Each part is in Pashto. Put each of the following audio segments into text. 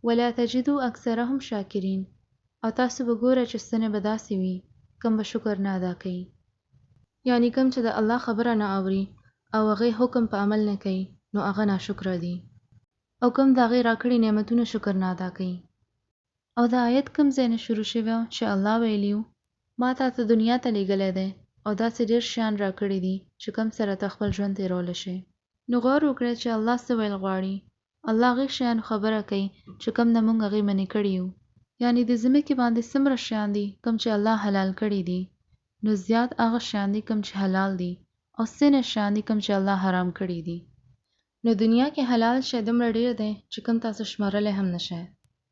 ولا تجدو اکثرهم شاکرین، او تاسو به ګوره چې ستنې به داسې وي کم به شکر نه ادا کوي. یعنی کم چې د الله خبره نه اوري او هغې حکم په عمل نه کوي نو هغه ناشکره دي، او کم د هغې راکړي نعمتونو شکر نه ادا کوي. او د آیت کم ځای نه شروع شوی چې الله ویلیو ما تاته دنیا ته لیږلی دی او داسې ډېر شیان راکړي دي چې کم سره ته خپل ژوند تېرولی شې. نو غور وکړئ چې الله څه ویل غواړي. الله هغې شیانو خبره کوي چې کم نه موږ هغې منې کړي یو. یعنی د ځمکې باندې څومره شیان دي کم چې الله حلال کړي دي، نو زیات هغه شیان دي کم چې حلال دي، او څینې شیان دي کم چې الله حرام کړي دي. نو دنیا کې حلال شی دومره ډېر دی چې کم تاسو شمارلی هم نشئ.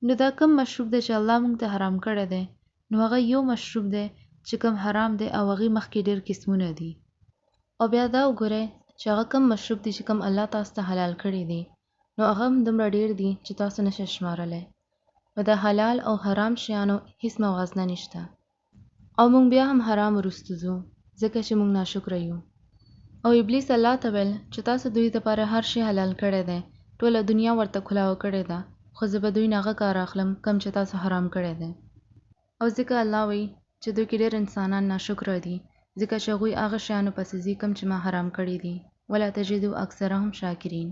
نو دا کم مشروب دی چې الله موږ ته حرام کړی دی، نو هغه یو مشروب دی چې کم حرام دی او هغې مخکې ډېر قسمونه دي. او بیا دا وګورئ چې هغه کم مشروب دی چې کم الله تاسو ته حلال کړي دي، نو هغه هم دومره ډېر دي چې تاسو نشئ شمارلی. نو د حلال او حرام شیانو هیڅ موازنه نشته، او موږ بیا هم حرام وروسته ځو ځکه چې موږ ناشکره یو. او ابلیس الله ته ویل چې تاسو دوی دپاره هر شی حلال کړی دی، ټوله دنیا ورته کلاوه کړې ده، خو زه به دوی نه هغه کار اخلم کم چې تاسو حرام کړی دی. او ځکه الله وایي چې دوی کې ډېر انسانان ناشکره دي ځکه چې هغوی هغه شیانو پسې ځي کم چې ما حرام کړي دي. ولا تجدو اکثرهم شاکرین.